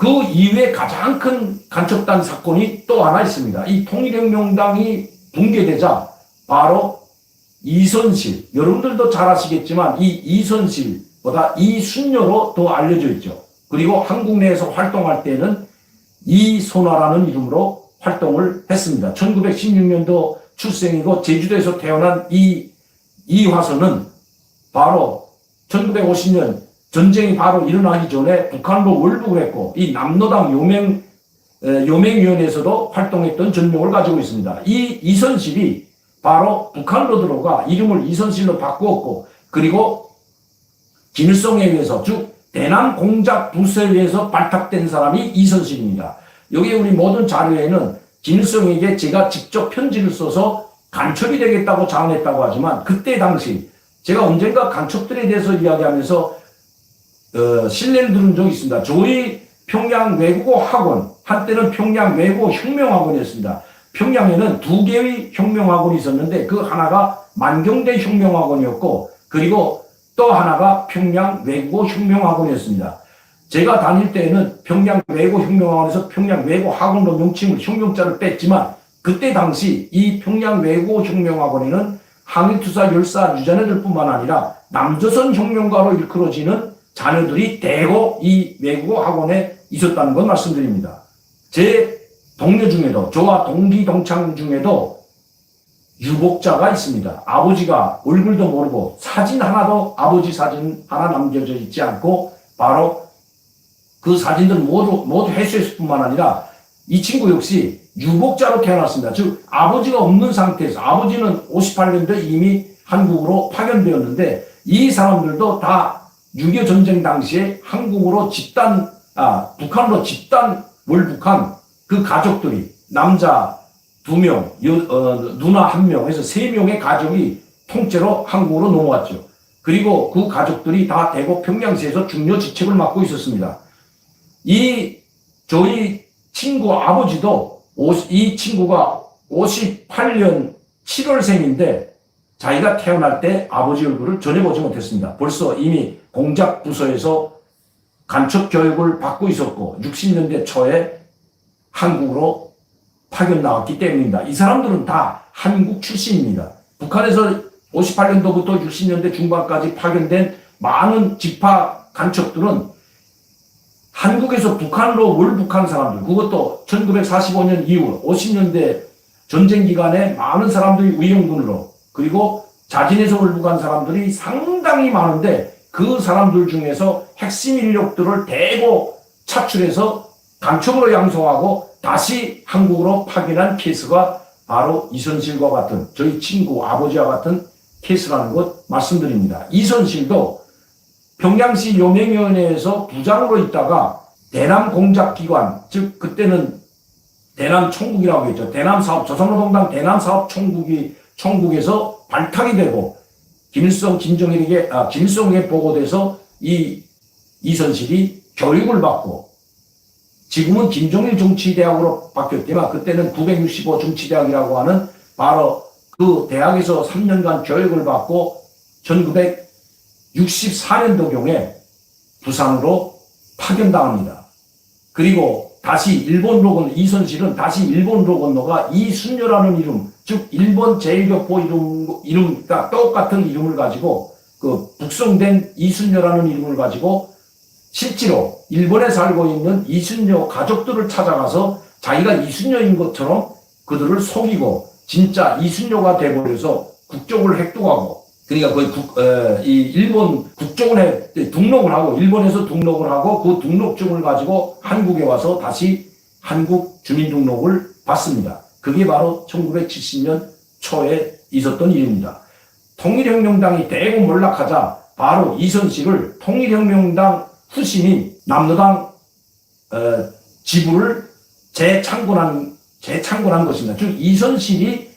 그 이후에 가장 큰 간첩단 사건이 또 하나 있습니다. 이 통일혁명당이 붕괴되자 바로 이선실, 여러분들도 잘 아시겠지만 이 이선실보다 이순녀로 더 알려져 있죠. 그리고 한국 내에서 활동할 때는 이선화라는 이름으로 활동을 했습니다. 1916년도 출생이고 제주도에서 태어난 이화선은 바로 1950년 전쟁이 바로 일어나기 전에 북한으로 월북을 했고 이 남로당 요맹위원회에서도 활동했던 전명을 가지고 있습니다. 이 이선실이 바로 북한으로 들어가 이름을 이선실로 바꾸었고 그리고 김일성에 의해서 즉 대남 공작 부서에 의해서 발탁된 사람이 이선실입니다. 여기 우리 모든 자료에는 김일성에게 제가 직접 편지를 써서 간첩이 되겠다고 자언했다고 하지만 그때 당시 제가 언젠가 간첩들에 대해서 이야기하면서 신뢰를 들은 적이 있습니다. 저희 평양 외국어 학원, 한때는 평양 외국어 혁명학원이었습니다. 평양에는 2개의 혁명학원이 있었는데 그 하나가 만경대 혁명학원이었고 그리고 또 하나가 평양 외국어 혁명학원이었습니다. 제가 다닐 때에는 평양 외국어 혁명학원에서 평양 외국어 학원으로 명칭을 혁명자를 뺐지만 그때 당시 이 평양 외국어 혁명학원에는 항일투사 열사 유자네들 뿐만 아니라 남조선 혁명가로 일컬어지는 자녀들이 대거 이 외국어 학원에 있었다는 걸 말씀드립니다. 제 동료 중에도 저와 동기 동창 중에도 유복자가 있습니다. 아버지가 얼굴도 모르고 사진 하나도 아버지 사진 하나 남겨져 있지 않고 바로 그 사진들 모두 회수했을 뿐만 아니라 이 친구 역시 유복자로 태어났습니다. 즉 아버지가 없는 상태에서 아버지는 58년도에 이미 한국으로 파견되었는데 이 사람들도 다 6.25 전쟁 당시에 한국으로 북한으로 집단 월북한 그 가족들이 남자 2명, 누나 1명 해서 3명의 가족이 통째로 한국으로 넘어왔죠. 그리고 그 가족들이 다 대구 평양시에서 중요 직책을 맡고 있었습니다. 저희 친구 아버지도 이 친구가 58년 7월생인데 자기가 태어날 때 아버지 얼굴을 전해보지 못했습니다. 벌써 이미 공작부서에서 간첩 교육을 받고 있었고 60년대 초에 한국으로 파견 나왔기 때문입니다. 이 사람들은 다 한국 출신입니다. 북한에서 58년도부터 60년대 중반까지 파견된 많은 직파 간첩들은 한국에서 북한으로 월북한 사람들, 그것도 1945년 이후 50년대 전쟁 기간에 많은 사람들이 의용군으로 그리고 자진해서 월북한 사람들이 상당히 많은데 그 사람들 중에서 핵심 인력들을 대거 차출해서 간첩으로 양성하고 다시 한국으로 파견한 케이스가 바로 이선실과 같은 저희 친구 아버지와 같은 케이스라는 것 말씀드립니다. 이선실도 평양시 요맹위원회에서 부장으로 있다가 대남공작기관, 즉 그때는 대남총국이라고 했죠. 대남사업, 조선노동당 대남사업총국에서 발탁이 되고 김일성에게 보고돼서 이선실이 교육을 받고 지금은 김종일 정치대학으로 바뀌었지만 그때는 965 정치대학이라고 하는 바로 그 대학에서 3년간 교육을 받고 1964년도경에 부산으로 파견당합니다. 그리고 다시 일본으로 이선실은 다시 일본으로 건너가 이순녀라는 이름, 즉 일본 제1교포 이름과 똑같은 이름을 가지고 그 북송된 이순녀라는 이름을 가지고 실제로 일본에 살고 있는 이순녀 가족들을 찾아가서 자기가 이순녀인 것처럼 그들을 속이고 진짜 이순녀가 돼버려서 국적을 획득하고 그러니까 거의 일본 국적을 등록을 하고 일본에서 등록을 하고 그 등록증을 가지고 한국에 와서 다시 한국 주민등록을 받습니다. 그게 바로 1970년 초에 있었던 일입니다. 통일혁명당이 대거 몰락하자 바로 이선실을 통일혁명당 후신인 남로당 지부를 재창건한 것입니다. 즉 이선실이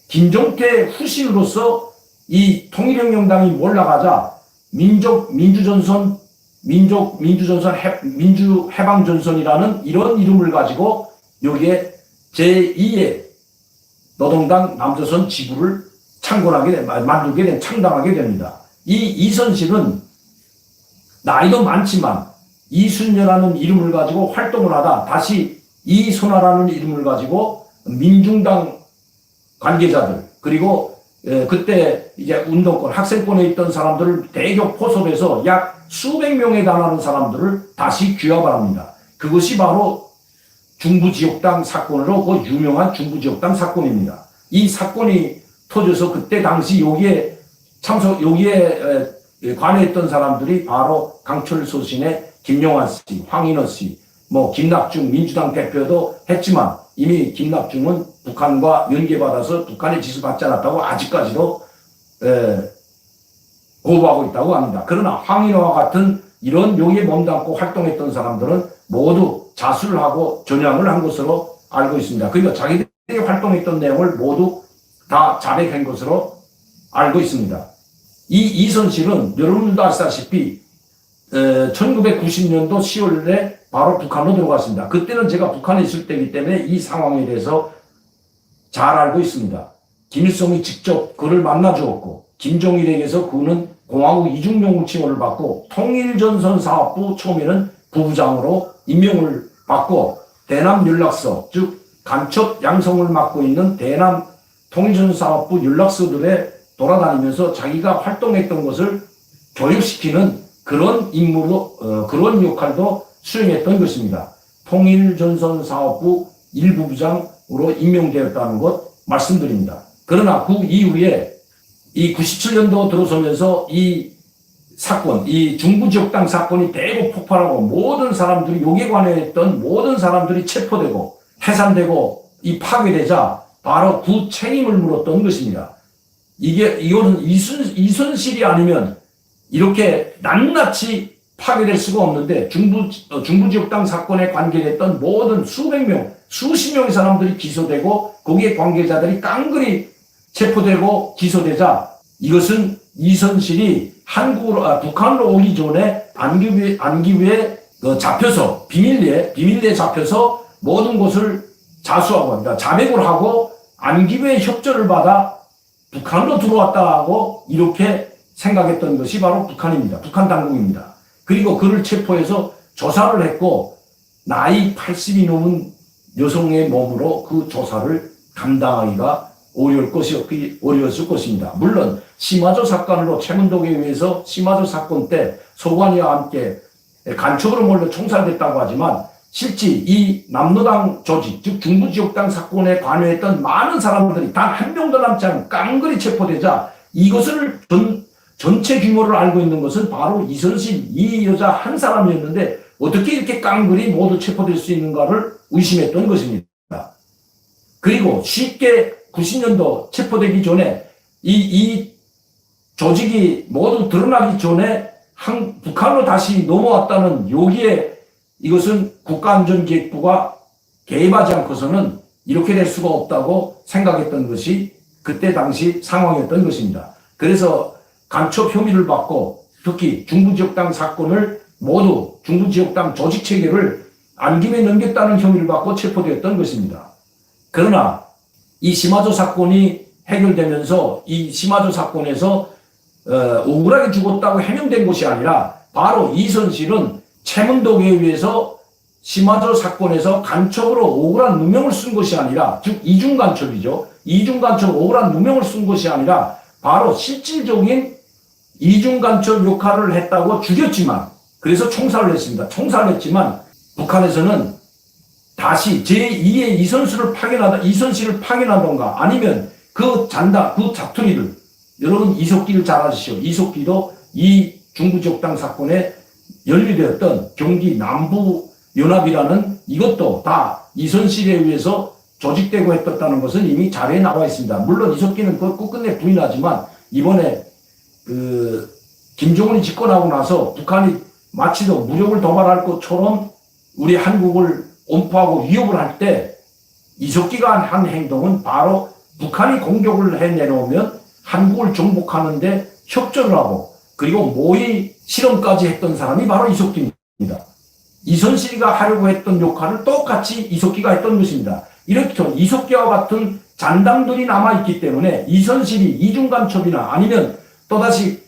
김종태 후신으로서 이 통일혁명당이 몰락하자 민주해방전선이라는 이런 이름을 가지고 여기에 제2의 노동당 남조선 지부를 창당하게 됩니다. 이 이선실은 나이도 많지만 이순여라는 이름을 가지고 활동을 하다 다시 이선화라는 이름을 가지고 민중당 관계자들 그리고 그때 이제 운동권 학생권에 있던 사람들을 대교 포섭해서 약 수백 명에 달하는 사람들을 다시 규합을 합니다. 그것이 바로 중부지역당 사건으로 그 유명한 중부지역당 사건입니다. 이 사건이 터져서 그때 당시 여기에 관여했던 사람들이 바로 강철소신의 김용환 씨, 황인호 씨, 김낙중 민주당 대표도 했지만 이미 김낙중은 북한과 연계받아서 북한의 짓을 받지 않았다고 아직까지도 거부하고 있다고 합니다. 그러나 황인호와 같은 이런 여기에 몸담고 활동했던 사람들은 모두 자수를 하고 전향을 한 것으로 알고 있습니다. 그러니까 자기들이 활동했던 내용을 모두 다 자백한 것으로 알고 있습니다. 이 이선실은 여러분도 아시다시피 1990년도 10월에 바로 북한으로 들어갔습니다. 그때는 제가 북한에 있을 때이기 때문에 이 상황에 대해서 잘 알고 있습니다. 김일성이 직접 그를 만나 주었고 김정일에게서 그는 공화국 이중명을 칭호를 받고 통일전선사업부 처음에는 부부장으로 임명을 받고 대남연락서 즉 간첩 양성을 맡고 있는 대남 통일전선사업부 연락서들에 돌아다니면서 자기가 활동했던 것을 교육시키는 그런 임무로 그런 역할도 수행했던 것입니다. 통일전선사업부 일부부장으로 임명되었다는 것 말씀드립니다. 그러나 그 이후에 이 97년도 들어서면서 이 사건, 이 중부지역당 사건이 대거 폭발하고 모든 사람들이 여기에 관여했던 모든 사람들이 체포되고 해산되고 이 파괴되자 바로 그 책임을 물었던 것입니다. 이거는 이순실이 아니면 이렇게 낱낱이 파괴될 수가 없는데 중부지역당 사건에 관계됐던 모든 수백 명, 수십 명의 사람들이 기소되고 거기에 관계자들이 깡그리 체포되고 기소되자 이것은 이선실이 북한으로 오기 전에 안기부에 잡혀서 비밀리에 잡혀서 모든 것을 자수하고 그러니까 자백을 하고 안기부의 협조를 받아 북한으로 들어왔다고 이렇게 생각했던 것이 바로 북한입니다. 북한 당국입니다. 그리고 그를 체포해서 조사를 했고 나이 80이 넘은 여성의 몸으로 그 조사를 감당하기가 어려웠을 것입니다. 물론 시마조 사건으로 최문덕에 의해서 시마조 사건 때 소관이와 함께 간첩으로 몰려 총살됐다고 하지만 실제 이 남로당 조직 즉 중부지역당 사건에 관여했던 많은 사람들이 단 한 명도 남지 않은 깡그리 체포되자 이것을 전체 규모를 알고 있는 것은 바로 이선실 이 여자 한 사람이었는데 어떻게 이렇게 깡그리 모두 체포될 수 있는가를 의심했던 것입니다. 그리고 쉽게 90년도 체포되기 전에 이 조직이 모두 드러나기 전에 북한으로 다시 넘어왔다는 여기에 이것은 국가안전기획부가 개입하지 않고서는 이렇게 될 수가 없다고 생각했던 것이 그때 당시 상황이었던 것입니다. 그래서 간첩 혐의를 받고 특히 중부지역당 사건을 모두 중부지역당 조직체계를 안김에 넘겼다는 혐의를 받고 체포되었던 것입니다. 그러나 이 시마조 사건이 해결되면서 이 시마조 사건에서 억울하게 죽었다고 해명된 것이 아니라 바로 이선실은 최문덕에 의해서 시마조 사건에서 간첩으로 억울한 누명을 쓴 것이 아니라 즉 이중간첩이죠. 이중간첩 억울한 누명을 쓴 것이 아니라 바로 실질적인 이중간첩 역할을 했다고 죽였지만 그래서 총살을 했습니다. 총살을 했지만 북한에서는 다시 제2의 이선실을 파견하던가 아니면 그 자투리들 여러분 이석기를 잘 아시죠? 이석기도 이 중부지역당 사건에 연루되었던 경기 남부연합이라는 이것도 다 이선실에 의해서 조직되고 했었다는 것은 이미 자료에 나와 있습니다. 물론 이석기는 그걸 끝끝내 부인하지만 이번에 김정은이 집권하고 나서 북한이 마치도 무력을 도발할 것처럼 우리 한국을 엄포하고 위협을 할 때 이석기가 한 행동은 바로 북한이 공격을 해내놓으면 한국을 정복하는데 협조를 하고 그리고 모의 실험까지 했던 사람이 바로 이석기입니다. 이선실이가 하려고 했던 역할을 똑같이 이석기가 했던 것입니다. 이렇게 이석기와 같은 잔당들이 남아있기 때문에 이선실이 이중간첩이나 아니면 또다시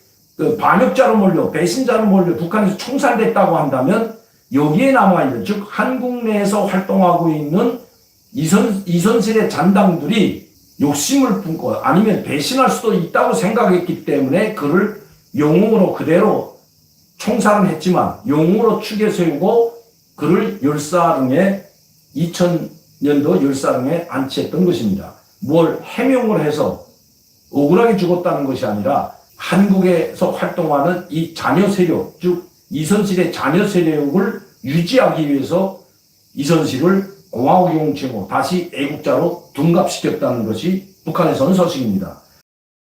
반역자로 몰려 배신자로 몰려 북한에서 총살됐다고 한다면 여기에 남아있는, 즉 한국 내에서 활동하고 있는 이선실의 잔당들이 욕심을 품고 아니면 배신할 수도 있다고 생각했기 때문에 그를 영웅으로 그대로 총살은 했지만 영웅으로 축에 세우고 그를 열사릉에 2000년도 열사릉에 안치했던 것입니다. 뭘 해명을 해서 억울하게 죽었다는 것이 아니라 한국에서 활동하는 이 자녀 세력, 즉 이선실의 자녀 세력을 유지하기 위해서 이선실을 공화국 영웅 다시 애국자로 둔갑시켰다는 것이 북한에서는 소식입니다.